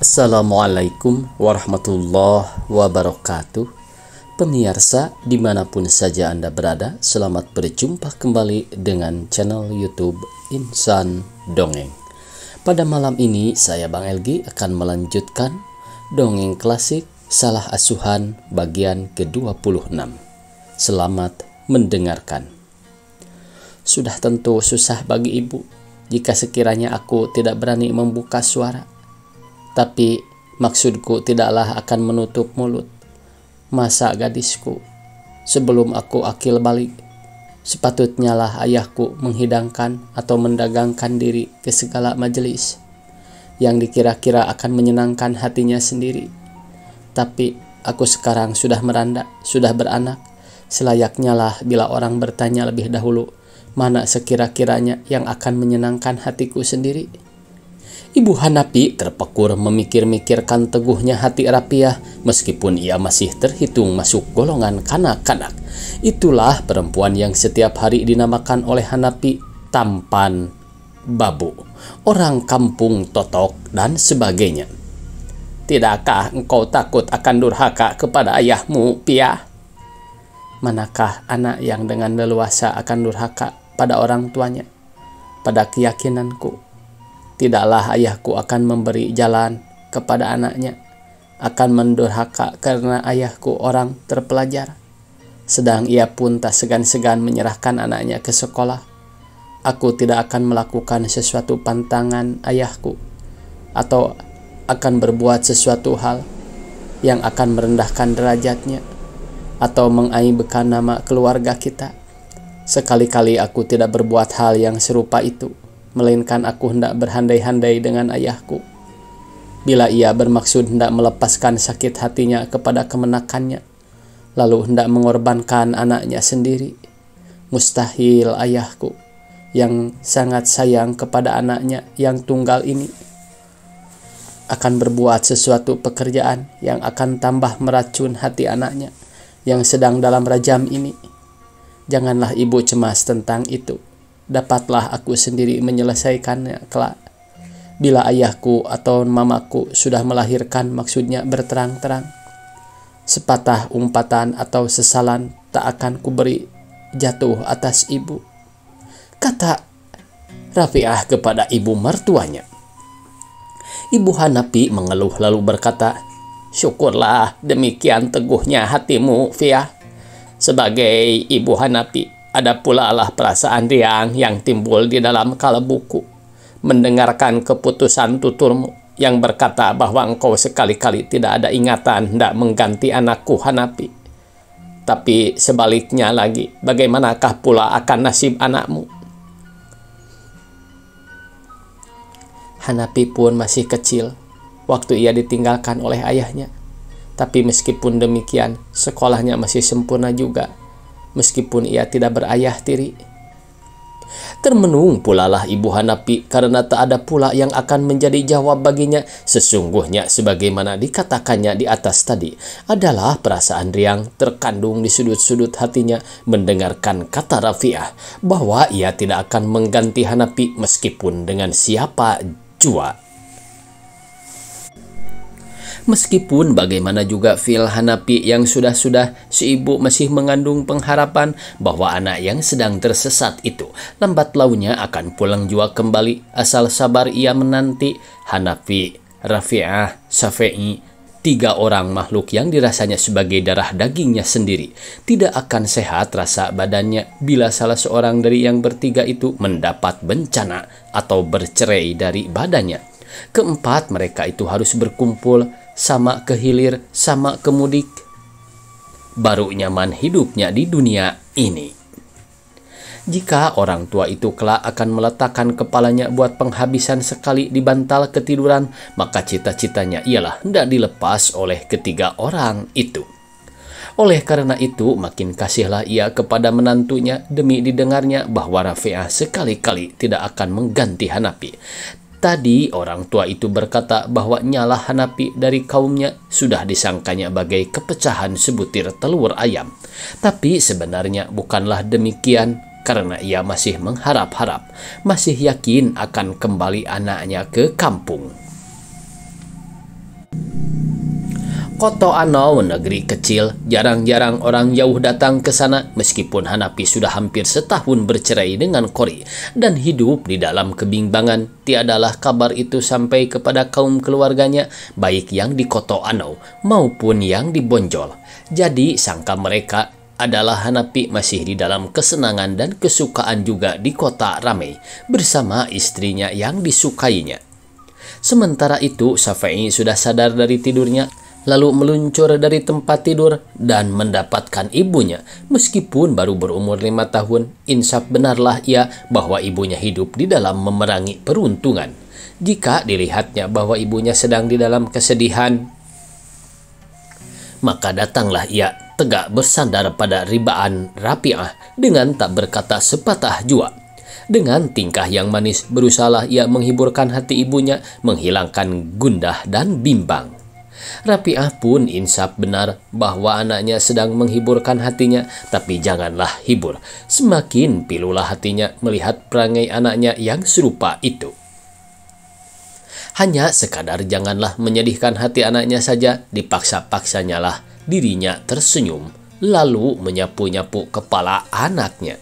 Assalamualaikum warahmatullahi wabarakatuh. Pemirsa dimanapun saja Anda berada, selamat berjumpa kembali dengan channel YouTube Insan Dongeng. Pada malam ini saya Bang Elgi akan melanjutkan dongeng klasik Salah Asuhan bagian ke-26. Selamat mendengarkan. Sudah tentu susah bagi ibu jika sekiranya aku tidak berani membuka suara. Tapi maksudku tidaklah akan menutup mulut. Masa gadisku, sebelum aku akil balik, sepatutnya lah ayahku menghidangkan atau mendagangkan diri ke segala majelis yang dikira-kira akan menyenangkan hatinya sendiri. Tapi aku sekarang sudah meranda, sudah beranak. Selayaknya lah bila orang bertanya lebih dahulu, mana sekira-kiranya yang akan menyenangkan hatiku sendiri. Ibu Hanapi terpekur memikir-mikirkan teguhnya hati Rafiah meskipun ia masih terhitung masuk golongan kanak-kanak. Itulah perempuan yang setiap hari dinamakan oleh Hanapi tampan, babu, orang kampung totok, dan sebagainya. Tidakkah engkau takut akan durhaka kepada ayahmu, Pia? Manakah anak yang dengan leluasa akan durhaka pada orang tuanya? Pada keyakinanku, tidaklah ayahku akan memberi jalan kepada anaknya, akan mendurhaka karena ayahku orang terpelajar. Sedang ia pun tak segan-segan menyerahkan anaknya ke sekolah. Aku tidak akan melakukan sesuatu pantangan ayahku, atau akan berbuat sesuatu hal yang akan merendahkan derajatnya, atau mengaibkan nama keluarga kita. Sekali-kali aku tidak berbuat hal yang serupa itu, melainkan aku hendak berhandai-handai dengan ayahku. Bila ia bermaksud hendak melepaskan sakit hatinya kepada kemenakannya, lalu hendak mengorbankan anaknya sendiri, mustahil ayahku yang sangat sayang kepada anaknya yang tunggal ini akan berbuat sesuatu pekerjaan yang akan tambah meracun hati anaknya yang sedang dalam rajam ini. Janganlah ibu cemas tentang itu. Dapatlah aku sendiri menyelesaikannya kelak. Bila ayahku atau mamaku sudah melahirkan, maksudnya berterang-terang. Sepatah umpatan atau sesalan tak akan kuberi jatuh atas ibu, kata Rafiah kepada ibu mertuanya. Ibu Hanapi mengeluh lalu berkata, "Syukurlah demikian teguhnya hatimu, Fiah. Sebagai ibu Hanapi, ada pula lah perasaan riang yang timbul di dalam kalebuku mendengarkan keputusan tuturmu yang berkata bahwa engkau sekali-kali tidak ada ingatan hendak mengganti anakku Hanapi. Tapi sebaliknya lagi, bagaimanakah pula akan nasib anakmu?" Hanapi pun masih kecil waktu ia ditinggalkan oleh ayahnya. Tapi meskipun demikian, sekolahnya masih sempurna juga, meskipun ia tidak berayah tiri. Termenung pula lah ibu Hanapi karena tak ada pula yang akan menjadi jawab baginya. Sesungguhnya sebagaimana dikatakannya di atas tadi, adalah perasaan riang terkandung di sudut-sudut hatinya mendengarkan kata Rafiah bahwa ia tidak akan mengganti Hanapi meskipun dengan siapa jua. Meskipun bagaimana juga fil Hanapi yang sudah-sudah si ibu masih mengandung pengharapan bahwa anak yang sedang tersesat itu lambat launya akan pulang jua kembali, asal sabar ia menanti. Hanapi, Rafiah, Syafi'i, 3 orang makhluk yang dirasanya sebagai darah dagingnya sendiri, tidak akan sehat rasa badannya bila salah seorang dari yang bertiga itu mendapat bencana atau bercerai dari badannya. Keempat mereka itu harus berkumpul, sama kehilir, sama kemudik, baru nyaman hidupnya di dunia ini. Jika orang tua itu kelak akan meletakkan kepalanya buat penghabisan sekali di bantal ketiduran, maka cita-citanya ialah hendak dilepas oleh ketiga orang itu. Oleh karena itu, makin kasihlah ia kepada menantunya demi didengarnya bahwa Rafiah sekali-kali tidak akan mengganti Hanapi. Tadi orang tua itu berkata bahwa nyalah Hanapi dari kaumnya sudah disangkanya bagai kepecahan sebutir telur ayam. Tapi sebenarnya bukanlah demikian, karena ia masih mengharap-harap, masih yakin akan kembali anaknya ke kampung. Koto Anau negeri kecil, jarang-jarang orang jauh datang ke sana meskipun Hanapi sudah hampir setahun bercerai dengan Kori dan hidup di dalam kebimbangan. Tiadalah kabar itu sampai kepada kaum keluarganya, baik yang di Koto Anau maupun yang di Bonjol. Jadi sangka mereka adalah Hanapi masih di dalam kesenangan dan kesukaan juga di kota Ramei bersama istrinya yang disukainya. Sementara itu Syafi'i sudah sadar dari tidurnya, lalu meluncur dari tempat tidur dan mendapatkan ibunya. Meskipun baru berumur 5 tahun, insaf benarlah ia bahwa ibunya hidup di dalam memerangi peruntungan. Jika dilihatnya bahwa ibunya sedang di dalam kesedihan, maka datanglah ia tegak bersandar pada ribaan Rapi'ah dengan tak berkata sepatah jua. Dengan tingkah yang manis berusahalah ia menghiburkan hati ibunya, menghilangkan gundah dan bimbang. Rapi'ah pun insaf benar bahwa anaknya sedang menghiburkan hatinya, tapi janganlah hibur. Semakin pilulah hatinya melihat perangai anaknya yang serupa itu. Hanya sekadar janganlah menyedihkan hati anaknya saja, dipaksa-paksanyalah dirinya tersenyum, lalu menyapu-nyapu kepala anaknya.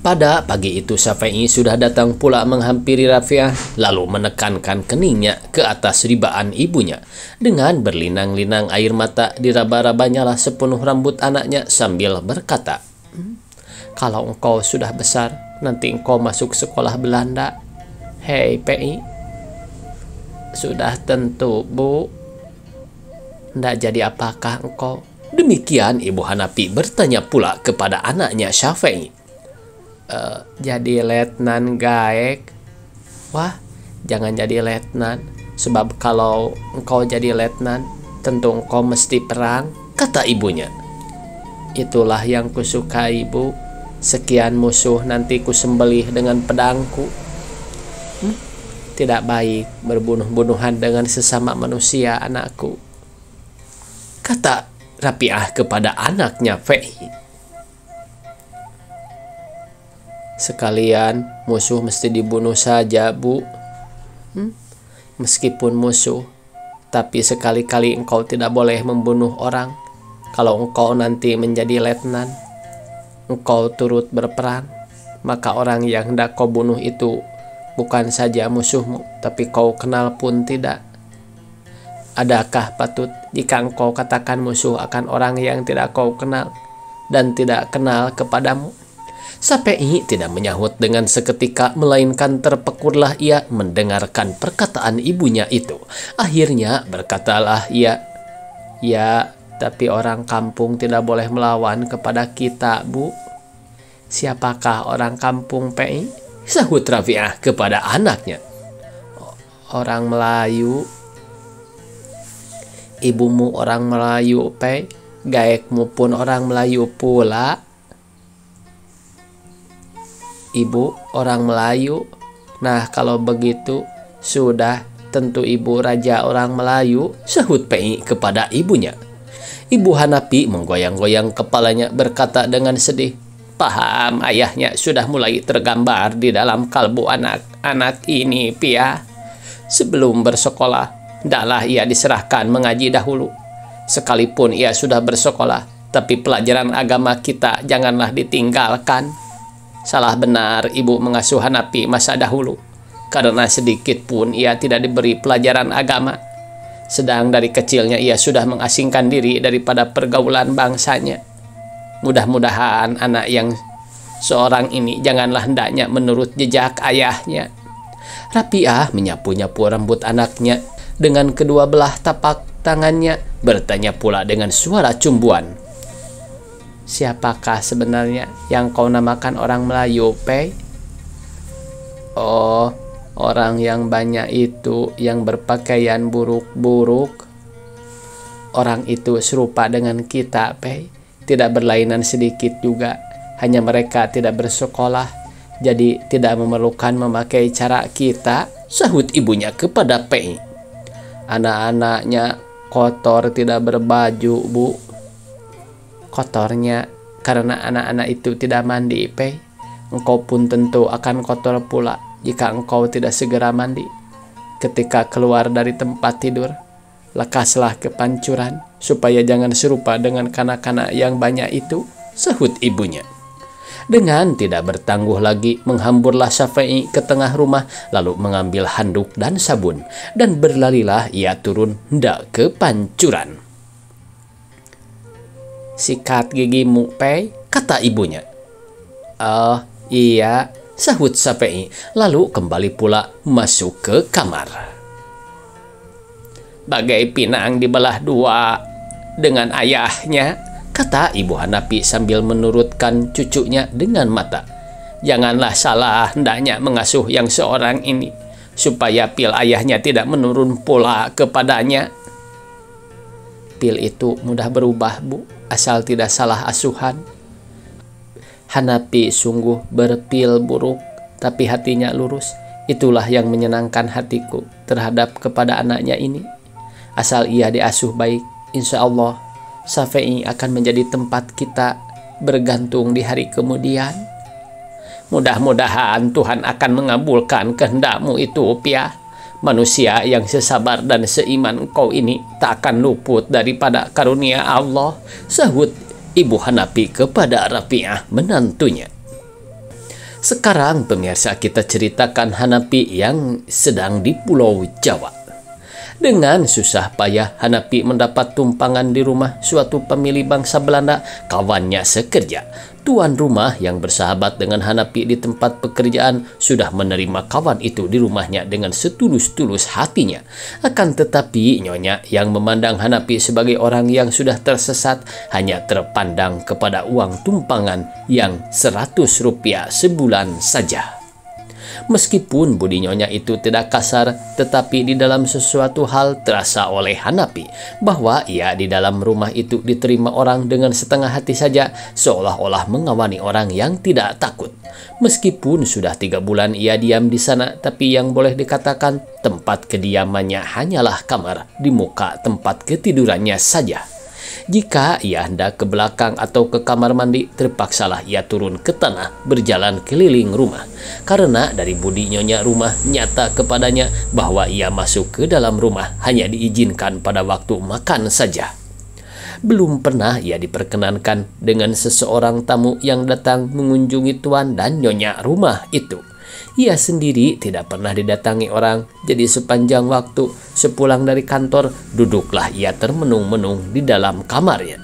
Pada pagi itu Syafi'i sudah datang pula menghampiri Rafi'ah, lalu menekankan keningnya ke atas ribaan ibunya. Dengan berlinang-linang air mata diraba-rabanyalah sepenuh rambut anaknya sambil berkata, "Kalau engkau sudah besar, nanti engkau masuk sekolah Belanda. Hei Pi." "Sudah tentu, Bu." "Ndak jadi apakah engkau?" Demikian Ibu Hanapi bertanya pula kepada anaknya Syafi'i. Jadi letnan Gaek." "Wah, jangan jadi letnan, sebab kalau engkau jadi letnan, tentu engkau mesti perang," kata ibunya. "Itulah yang kusuka, Ibu. Sekian musuh nanti kusembelih dengan pedangku." "Tidak baik berbunuh-bunuhan dengan sesama manusia, anakku," kata Rapi'ah kepada anaknya Fei. "Sekalian musuh mesti dibunuh saja, Bu." "Meskipun musuh, tapi sekali-kali engkau tidak boleh membunuh orang. Kalau engkau nanti menjadi letnan, engkau turut berperang, maka orang yang hendak kau bunuh itu bukan saja musuhmu, tapi kau kenal pun tidak. Adakah patut jika engkau katakan musuh akan orang yang tidak kau kenal dan tidak kenal kepadamu?" Syafi'i tidak menyahut dengan seketika, melainkan terpekurlah ia mendengarkan perkataan ibunya itu. Akhirnya berkatalah ia, "Ya, tapi orang kampung tidak boleh melawan kepada kita, Bu." "Siapakah orang kampung, Pi?" sahut Rafi'ah kepada anaknya. "Orang Melayu." "Ibumu orang Melayu, Pi. Gaekmu pun orang Melayu pula." "Ibu orang Melayu." "Nah, kalau begitu sudah tentu ibu raja orang Melayu," sahut Pi kepada ibunya. Ibu Hanapi menggoyang-goyang kepalanya berkata dengan sedih, "Paham ayahnya sudah mulai tergambar di dalam kalbu anak-anak ini, Pia. Sebelum bersekolah, hendaklah ia diserahkan mengaji dahulu. Sekalipun ia sudah bersekolah, tapi pelajaran agama kita janganlah ditinggalkan. Salah benar ibu mengasuh Hanapi masa dahulu, karena sedikit pun ia tidak diberi pelajaran agama. Sedang dari kecilnya ia sudah mengasingkan diri daripada pergaulan bangsanya. Mudah-mudahan anak yang seorang ini janganlah hendaknya menurut jejak ayahnya." Rapi'ah menyapu-nyapu rambut anaknya dengan kedua belah tapak tangannya, bertanya pula dengan suara cumbuan, "Siapakah sebenarnya yang kau namakan orang Melayu, Pi?" "Oh, orang yang banyak itu yang berpakaian buruk-buruk. Orang itu serupa dengan kita, Pi. Tidak berlainan sedikit juga. Hanya mereka tidak bersekolah, jadi tidak memerlukan memakai cara kita," sahut ibunya kepada Pi. "Anak-anaknya kotor tidak berbaju, Bu." "Kotornya karena anak-anak itu tidak mandi, Pi. Engkau pun tentu akan kotor pula jika engkau tidak segera mandi. ketika keluar dari tempat tidur, lekaslah ke pancuran, supaya jangan serupa dengan kanak-kanak yang banyak itu, sahut ibunya. Dengan tidak bertangguh lagi, menghamburlah Syafi'i ke tengah rumah, lalu mengambil handuk dan sabun, dan berlarilah ia turun hendak ke pancuran. "Sikat gigimu, Pei," kata ibunya. "Oh, iya," sahut Syafi'i, lalu kembali pula masuk ke kamar. "Bagai pinang dibelah dua dengan ayahnya," kata Ibu Hanapi sambil menurutkan cucunya dengan mata. "Janganlah salah hendaknya mengasuh yang seorang ini, supaya pil ayahnya tidak menurun pula kepadanya." "Pil itu mudah berubah, Bu, asal tidak salah asuhan." Hanapi sungguh berpil buruk, tapi hatinya lurus. Itulah yang menyenangkan hatiku terhadap kepada anaknya ini. Asal ia diasuh baik, insya Allah Syafi'i akan menjadi tempat kita bergantung di hari kemudian. Mudah-mudahan Tuhan akan mengabulkan kehendakmu itu, Piah. Manusia yang sesabar dan seiman kau ini tak akan luput daripada karunia Allah, sahut Ibu Hanapi kepada Rafi'ah menantunya. Sekarang pemirsa, kita ceritakan Hanapi yang sedang di Pulau Jawa. Dengan susah payah Hanapi mendapat tumpangan di rumah suatu pemilih bangsa Belanda, kawannya sekerja. Tuan rumah yang bersahabat dengan Hanapi di tempat pekerjaan sudah menerima kawan itu di rumahnya dengan setulus-tulus hatinya. Akan tetapi nyonya yang memandang Hanapi sebagai orang yang sudah tersesat hanya terpandang kepada uang tumpangan yang 100 rupiah sebulan saja. Meskipun budi nyonya itu tidak kasar, tetapi di dalam sesuatu hal terasa oleh Hanapi bahwa ia di dalam rumah itu diterima orang dengan setengah hati saja, seolah-olah mengawani orang yang tidak takut. Meskipun sudah 3 bulan ia diam di sana, tapi yang boleh dikatakan tempat kediamannya hanyalah kamar di muka tempat ketidurannya saja. Jika ia hendak ke belakang atau ke kamar mandi, terpaksalah ia turun ke tanah berjalan keliling rumah. Karena dari budi nyonya rumah nyata kepadanya bahwa ia masuk ke dalam rumah hanya diizinkan pada waktu makan saja. Belum pernah ia diperkenankan dengan seseorang tamu yang datang mengunjungi tuan dan nyonya rumah itu. Ia sendiri tidak pernah didatangi orang, jadi sepanjang waktu sepulang dari kantor, duduklah ia termenung-menung di dalam kamarnya.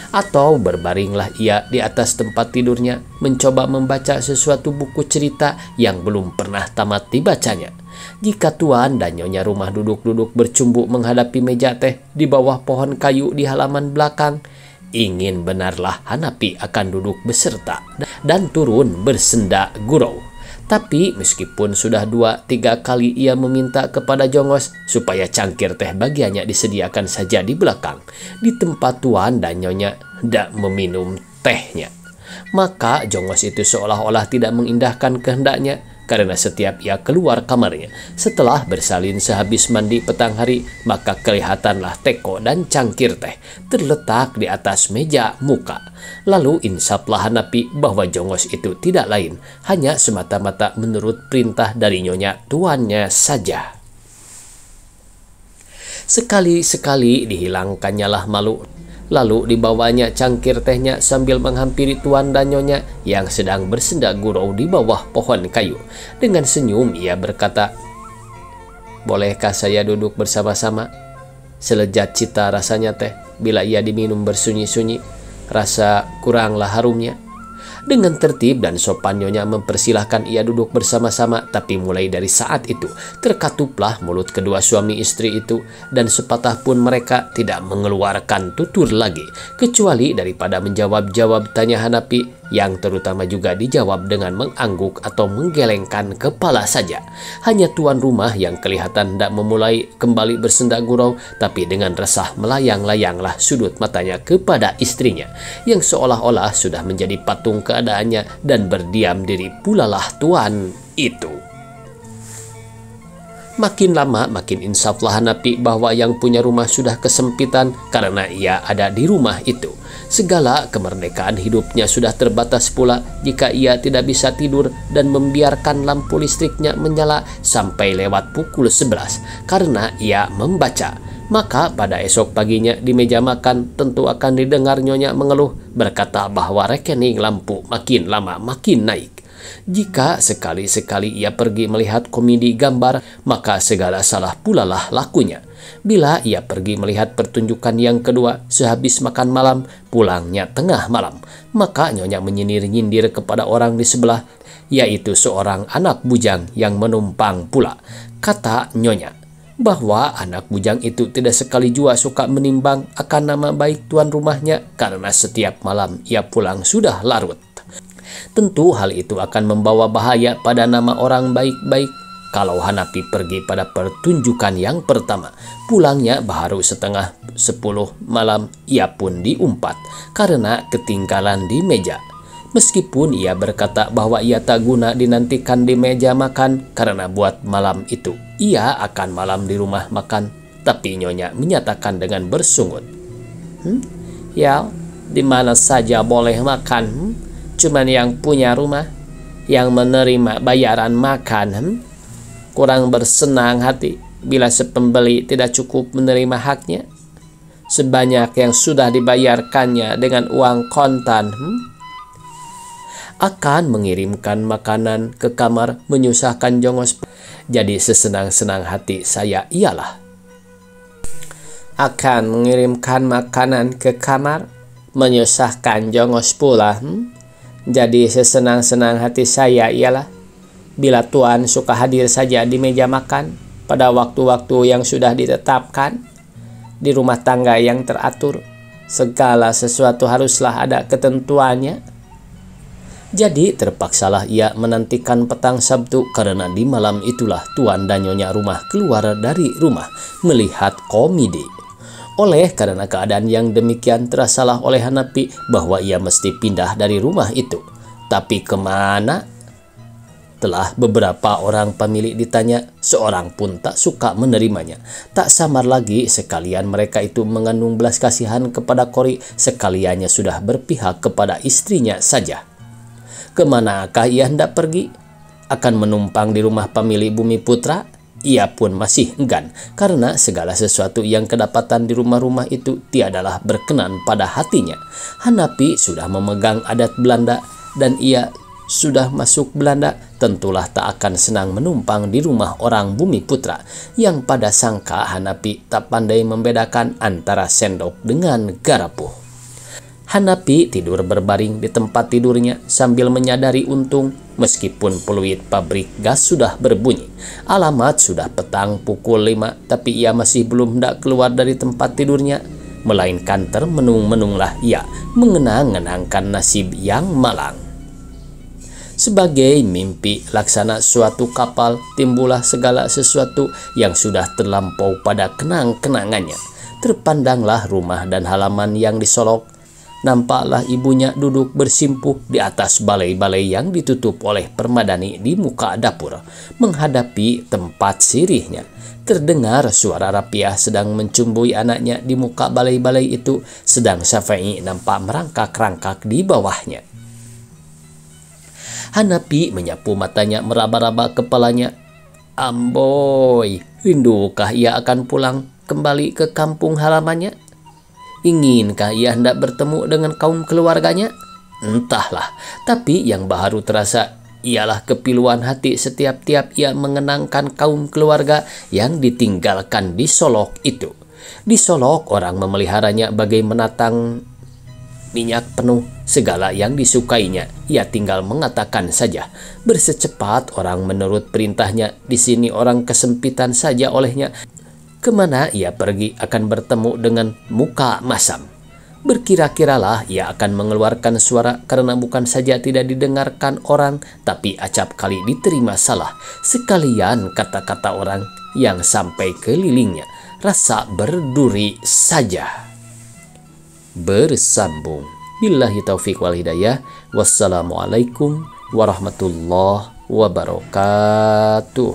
Atau berbaringlah ia di atas tempat tidurnya, mencoba membaca sesuatu buku cerita yang belum pernah tamat dibacanya. Jika tuan dan nyonya rumah duduk-duduk bercumbu menghadapi meja teh di bawah pohon kayu di halaman belakang, ingin benarlah Hanapi akan duduk beserta dan turun bersenda gurau. Tapi meskipun sudah 2-3 kali ia meminta kepada Jongos supaya cangkir teh bagiannya disediakan saja di belakang, di tempat tuan dan nyonya hendak meminum tehnya, maka Jongos itu seolah-olah tidak mengindahkan kehendaknya. Karena setiap ia keluar kamarnya setelah bersalin sehabis mandi petang hari, maka kelihatanlah teko dan cangkir teh terletak di atas meja muka. Lalu insaplah Hanapi bahwa Jongos itu tidak lain, hanya semata-mata menurut perintah dari nyonya tuannya saja. Sekali-sekali dihilangkannya lah malu. Lalu dibawanya cangkir tehnya sambil menghampiri tuan dan nyonya yang sedang bersenda gurau di bawah pohon kayu. Dengan senyum ia berkata, "Bolehkah saya duduk bersama-sama? Selezat cita rasanya teh bila ia diminum bersunyi-sunyi, rasa kuranglah harumnya." Dengan tertib dan sopan nyonya mempersilahkan ia duduk bersama-sama, tapi mulai dari saat itu terkatuplah mulut kedua suami istri itu, dan sepatah pun mereka tidak mengeluarkan tutur lagi, kecuali daripada menjawab-jawab tanya Hanapi, yang terutama juga dijawab dengan mengangguk atau menggelengkan kepala saja. Hanya tuan rumah yang kelihatan hendak memulai kembali bersenda gurau, tapi dengan resah melayang-layanglah sudut matanya kepada istrinya, yang seolah-olah sudah menjadi patung keadaannya, dan berdiam diri pulalah tuan itu. Makin lama makin insaflah Hanapi bahwa yang punya rumah sudah kesempitan karena ia ada di rumah itu. Segala kemerdekaan hidupnya sudah terbatas pula jika ia tidak bisa tidur dan membiarkan lampu listriknya menyala sampai lewat pukul 11 karena ia membaca. Maka pada esok paginya di meja makan tentu akan didengar Nyonya mengeluh berkata bahwa rekening lampu makin lama makin naik. Jika sekali-sekali ia pergi melihat komedi gambar, maka segala salah pula lah lakunya. Bila ia pergi melihat pertunjukan yang kedua sehabis makan malam, pulangnya tengah malam, maka Nyonya menyindir-nyindir kepada orang di sebelah, yaitu seorang anak bujang yang menumpang pula. Kata Nyonya bahwa anak bujang itu tidak sekali jua suka menimbang akan nama baik tuan rumahnya karena setiap malam ia pulang sudah larut. Tentu hal itu akan membawa bahaya pada nama orang baik-baik. Kalau Hanapi pergi pada pertunjukan yang pertama, pulangnya baru setengah 10 malam, ia pun diumpat karena ketinggalan di meja. Meskipun ia berkata bahwa ia tak guna dinantikan di meja makan karena buat malam itu ia akan malam di rumah makan, tapi Nyonya menyatakan dengan bersungut, ya, di mana saja boleh makan. Cuman yang punya rumah, yang menerima bayaran makan, kurang bersenang hati bila sepembeli tidak cukup menerima haknya sebanyak yang sudah dibayarkannya dengan uang kontan. Akan mengirimkan makanan ke kamar menyusahkan Jongos. Jadi sesenang-senang hati saya ialah akan mengirimkan makanan ke kamar menyusahkan Jongos pula. Jadi sesenang-senang hati saya ialah bila Tuan suka hadir saja di meja makan pada waktu-waktu yang sudah ditetapkan di rumah tangga yang teratur. Segala sesuatu haruslah ada ketentuannya. Jadi terpaksalah ia menantikan petang Sabtu karena di malam itulah Tuan dan Nyonya rumah keluar dari rumah melihat komedi. Oleh karena keadaan yang demikian terasalah oleh Hanapi bahwa ia mesti pindah dari rumah itu. Tapi kemana? Telah beberapa orang pemilik ditanya, seorang pun tak suka menerimanya. Tak samar lagi sekalian mereka itu mengandung belas kasihan kepada Kori, sekaliannya sudah berpihak kepada istrinya saja. Kemanakah ia hendak pergi? Akan menumpang di rumah pemilik Bumi Putra? Ia pun masih enggan karena segala sesuatu yang kedapatan di rumah-rumah itu tiadalah berkenan pada hatinya. Hanapi sudah memegang adat Belanda dan ia sudah masuk Belanda, tentulah tak akan senang menumpang di rumah orang Bumi Putra yang pada sangka Hanapi tak pandai membedakan antara sendok dengan garapuh. Hanapi tidur berbaring di tempat tidurnya sambil menyadari untung meskipun peluit pabrik gas sudah berbunyi. Alamat sudah petang pukul 5, tapi ia masih belum hendak keluar dari tempat tidurnya. Melainkan termenung-menunglah ia mengenang-enangkan nasib yang malang. Sebagai mimpi laksana suatu kapal, timbullah segala sesuatu yang sudah terlampau pada kenang-kenangannya. Terpandanglah rumah dan halaman yang disolok. Nampaklah ibunya duduk bersimpuh di atas balai-balai yang ditutup oleh permadani di muka dapur, menghadapi tempat sirihnya. Terdengar suara Rapiah sedang mencumbui anaknya di muka balai-balai itu, sedang Syafei nampak merangkak-rangkak di bawahnya. Hanapi menyapu matanya, meraba-raba kepalanya. Amboi, rindukah ia akan pulang kembali ke kampung halamannya? Inginkah ia hendak bertemu dengan kaum keluarganya? Entahlah, tapi yang baru terasa ialah kepiluan hati setiap-tiap ia mengenangkan kaum keluarga yang ditinggalkan di Solok itu. Di Solok orang memeliharanya bagai menatang minyak penuh, segala yang disukainya ia tinggal mengatakan saja. Bersecepat orang menurut perintahnya, di sini orang kesempitan saja olehnya. Kemana ia pergi akan bertemu dengan muka masam. Berkira-kiralah ia akan mengeluarkan suara karena bukan saja tidak didengarkan orang, tapi acap kali diterima salah. Sekalian kata-kata orang yang sampai kelilingnya, rasa berduri saja. Bersambung. Billahi taufiq wal hidayah. Wassalamualaikum warahmatullahi wabarakatuh.